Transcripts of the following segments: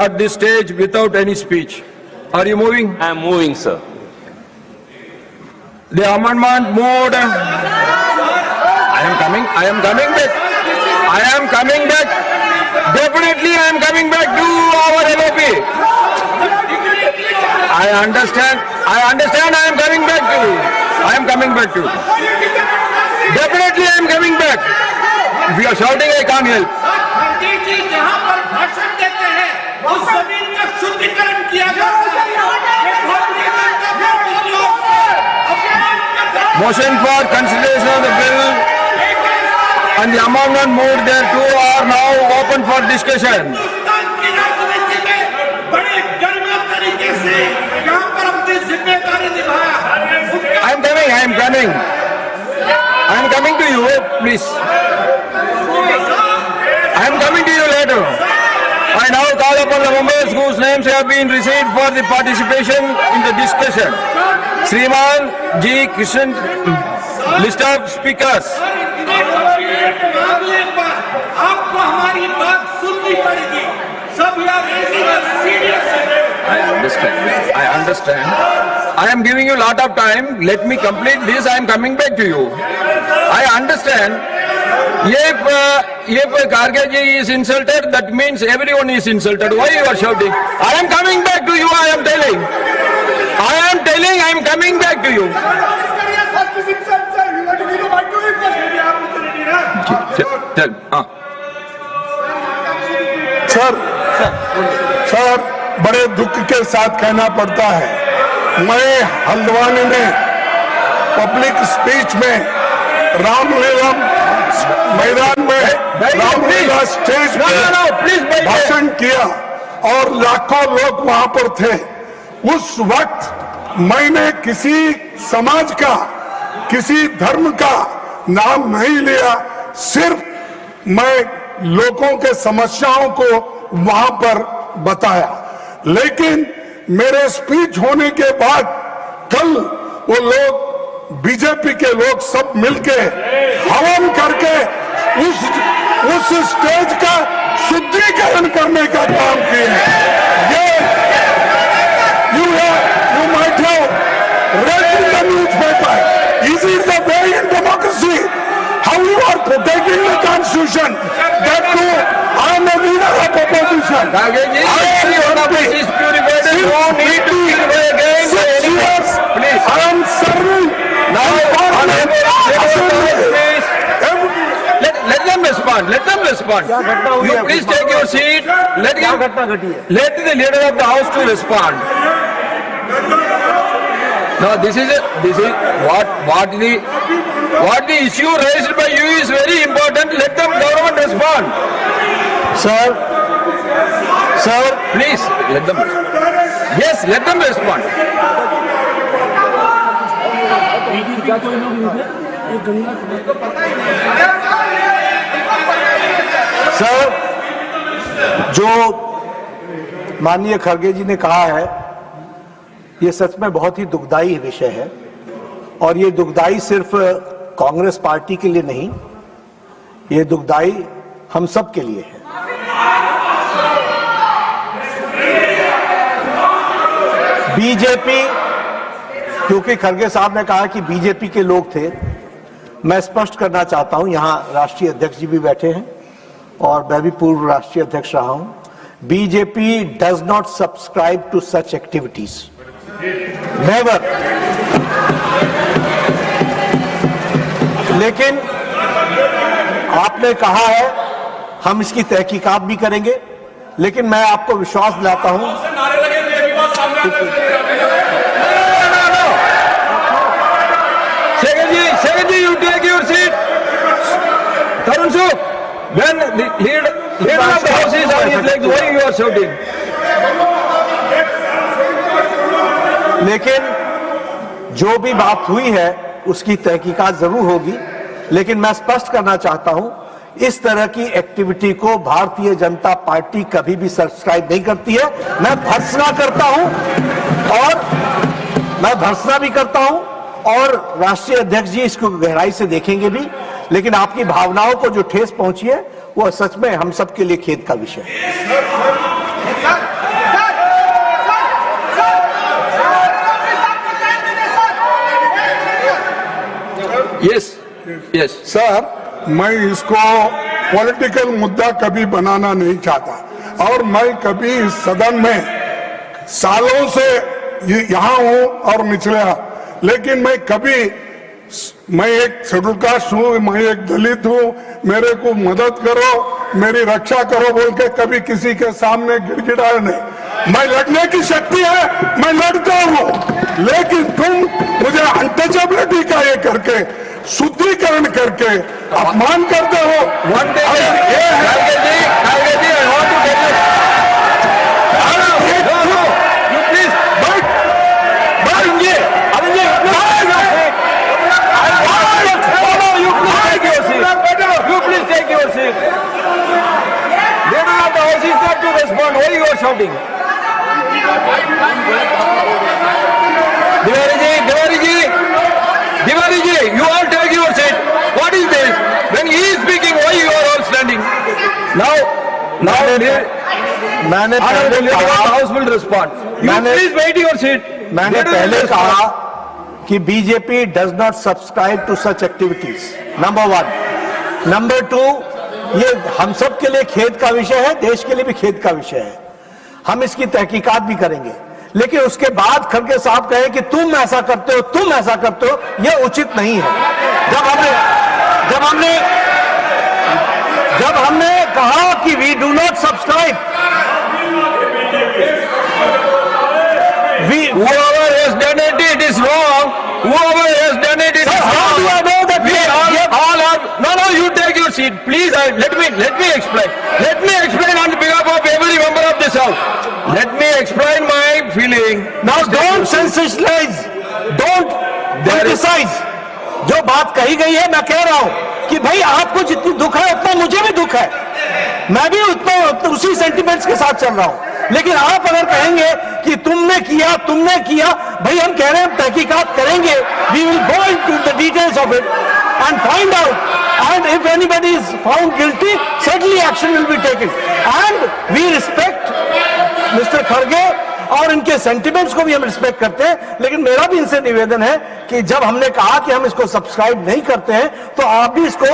at this stage without any speech. Are you moving? I am moving, sir. The amendment moved. I am coming back. Definitely I am coming back to our LOP. I understand I am coming back to you. I am coming back to you. Definitely I am coming back. If you are shouting, I can't help. पंडित जी जहाँ पर भाषण देते हैं उस जमीन का शुद्धिकरण किया जाता है। Motion for consideration of the bill and the amendment moved there too are now open for discussion. Hindustan की राजनीति में बड़े गर्म तरीके से यहाँ पर अपनी जिम्मेदारी निभाया। I am coming to you, please. I am coming to you later. I now call upon the members whose names have been received for the participation in the discussion. Sriman G. Kishan, list of speakers. मामले पर आपको हमारी बात सुननी पड़ेगी। सब यार serious है। I understand. I am giving you a lot of time. Let me complete this. I am coming back to you. I understand. If Kharge ji is insulted, that means everyone is insulted. Why you are shouting? I am coming back to you. I am telling. I am coming back to you. Tell. Sir, बड़े दुख के साथ कहना पड़ता है, मैं हल्द्वानी में public speech में रामलीला मैदान में रामलीला स्टेज पर भाषण किया और लाखों लोग वहां पर थे। उस वक्त मैंने किसी समाज का, किसी धर्म का नाम नहीं लिया, सिर्फ मैं लोगों के समस्याओं को वहां पर बताया। लेकिन मेरे स्पीच होने के बाद कल वो लोग, बीजेपी के लोग सब मिलके हवन करके उस स्टेज का शुद्धिकरण करने का काम किए हैं। ये you might have read in the newspaper. Is it the way in democracy? How you are protecting the constitution? That too, I am a leader of opposition. I am serving. Let them respond. You please take your seat. Let the leader of the house to respond. No, this is what the issue raised by you is very important. Let the government respond. Sir, please let them. Yes, let them respond. Sir, जो माननीय खड़गे जी ने कहा है, ये सच में बहुत ही दुखदाई विषय है और ये दुखदाई सिर्फ कांग्रेस पार्टी के लिए नहीं, ये दुखदाई हम सब के लिए है। बीजेपी, क्योंकि खड़गे साहब ने कहा कि बीजेपी के लोग थे, मैं स्पष्ट करना चाहता हूं, यहां राष्ट्रीय अध्यक्ष जी भी बैठे हैं और मैं भी पूर्व राष्ट्रीय अध्यक्ष रहा हूं। BJP does not subscribe to such activities, never. लेकिन आपने कहा है हम इसकी तहकीकात भी करेंगे, लेकिन मैं आपको विश्वास दिलाता हूं। Second ji, you take your seat. Tarun Suk, when the leader of the house is on his legs, why you are shouting? लेकिन जो भी बात हुई है उसकी तहकीकात जरूर होगी, लेकिन मैं स्पष्ट करना चाहता हूं, इस तरह की एक्टिविटी को भारतीय जनता पार्टी कभी भी सब्सक्राइब नहीं करती है। मैं भर्त्सना भी करता हूं और राष्ट्रीय अध्यक्ष जी इसको गहराई से देखेंगे भी, लेकिन आपकी भावनाओं को जो ठेस पहुंची है वो सच में हम सब के लिए खेद का विषय है। Yes, yes. सर, मैं इसको पॉलिटिकल मुद्दा कभी बनाना नहीं चाहता और मैं कभी इस सदन में सालों से यहाँ हूँ और निचला, लेकिन मैं एक शेड्यूल कास्ट हूँ, मैं एक दलित हूँ, मेरे को मदद करो, मेरी रक्षा करो बोल के कभी किसी के सामने गिड़गिड़ाया नहीं। मैं लड़ने की शक्ति है, मैं लड़ता हूँ, लेकिन तुम मुझे अनटचेबिलिटी का ये करके शुद्धिकरण करके अपमान करते हो। One day, Kharge ji, I want to tell you. No, you please, Arun ji, you please take your seat. Leader of the House is not to respond. Why you are shouting? Tiwari ji, you all take your seat. What is this? When he is speaking, why you are all standing? Now, मैंने पहले Honorable Leader of the कहा, House will respond. You मैंने- please wait your seat. मैंने Leader will पहले respond. कहा कि BJP does not subscribe to such activities, number 1। Number 2, ये हम सब के लिए खेद का विषय है, देश के लिए भी खेद का विषय है, हम इसकी तहकीकात भी करेंगे। लेकिन उसके बाद खड़गे साहब कहे कि तुम ऐसा करते हो, तुम ऐसा करते हो, यह उचित नहीं है। जब हमने कहा कि we do not subscribe, Whoever has done it, it is wrong. Whoever has done it, it is Sir, how wrong. do I know that We all are. No, you take your seat. Please, let me explain. Let me explain on behalf of every member of this house. Let me explain my feeling. Now don't sensationalize, don't criticize. जो बात कही गई है, मैं कह रहा हूं कि भाई आपको जितनी दुख है उतना मुझे भी दुख है, मैं भी उतना उसी सेंटिमेंट्स के साथ चल रहा हूं। लेकिन आप अगर कहेंगे कि तुमने किया, भाई हम कह रहे हैं तहकीकात करेंगे, we will go into the details of it and find out, and if anybody is found guilty, certainly action will be taken, and we respect Mr. Kharge और इनके सेंटिमेंट्स को भी हम रिस्पेक्ट करते हैं। लेकिन मेरा भी इनसे निवेदन है कि जब हमने कहा कि हम इसको सब्सक्राइब नहीं करते हैं, तो आप भी इसको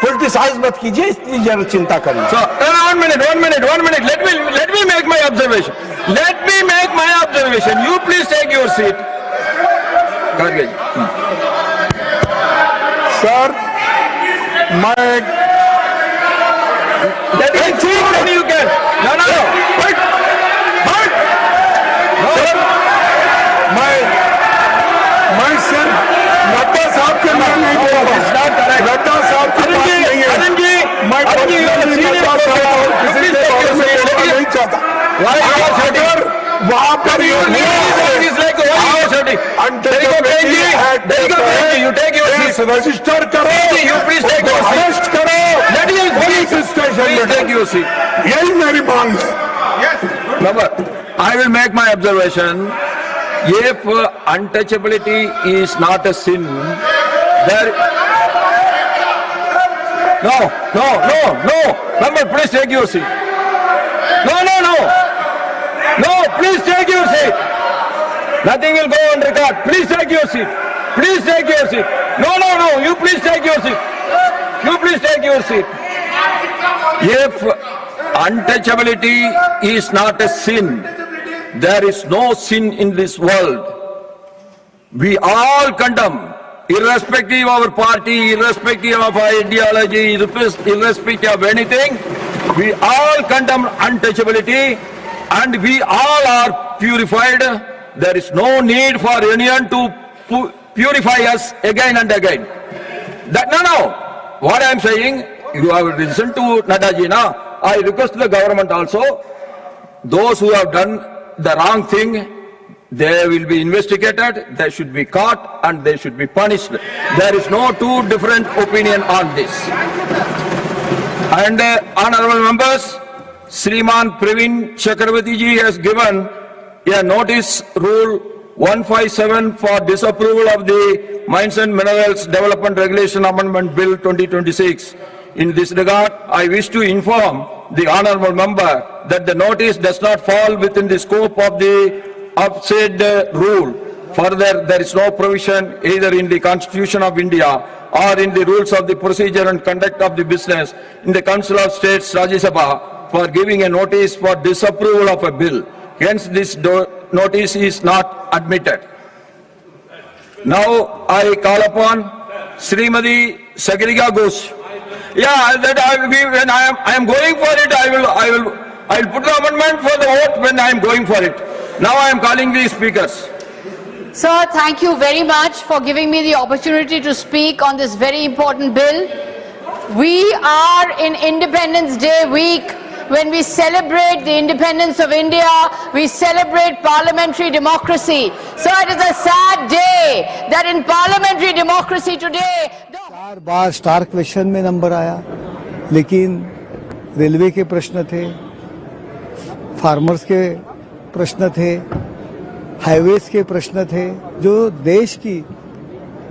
पॉलिटिसाइज मत कीजिए, इसकी जरूर चिंता करिए। So, one minute. Let me make my observation. You please take your seat. Kharge ji. Sir, मैं That is true, then you can. No. मैं सिर्फ नड्डा साहब के नाम नहीं बोल रहा, नड्डा साहब की बात नहीं है। मैं पर्सनली नड्डा साहब और किसी के बारे में बोलना नहीं चाहता। अगर वहाँ पर You take your seat. Register करो, You please take your seat. Arrest करो, पुलिस स्टेशन में Take your seat. यही मेरी मांग है। Number, I will make my observation. If untouchability is not a sin, there. No. Number, please take your seat. No, please take your seat. Nothing will go on record. Please take your seat. No. You please take your seat. If untouchability is not a sin, there is no sin in this world. We all condemn, irrespective of our party, irrespective of our ideology, irrespective of anything, we all condemn untouchability, and we all are purified. There is no need for anyone to purify us again and again. No. What I am saying, you have listened to Nadaji now. I request the government also, those who have done the wrong thing, they will be investigated, they should be caught, and they should be punished. There is no two different opinion on this. And honorable members, Sriman Praveen Chakravarti ji has given a notice rule 157 for disapproval of the Mines and Minerals Development Regulation Amendment Bill 2026. In this regard, I wish to inform the honorable member that the notice does not fall within the scope of the said rule. Further, there is no provision either in the Constitution of India or in the rules of the procedure and conduct of the business in the Council of States Rajya Sabha for giving a notice for disapproval of a bill. Hence, this notice is not admitted. Now, I call upon Srimati Sagarika Ghosh. Yeah, that when I am going for it, I will put the amendment for the vote when I am going for it. Now I am calling the speakers. Sir, thank you very much for giving me the opportunity to speak on this very important bill. We are in Independence Day week. When we celebrate the independence of India, we celebrate parliamentary democracy. So it is a sad day that in parliamentary democracy today, 4 bar star question में number आया, लेकिन railway के प्रश्न थे, farmers के प्रश्न थे, highways के प्रश्न थे, जो देश की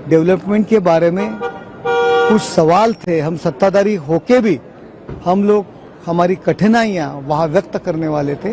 डेवलपमेंट के बारे में कुछ सवाल थे। हम सत्ताधारी होके भी हम लोग हमारी कठिनाइयां वहां व्यक्त करने वाले थे।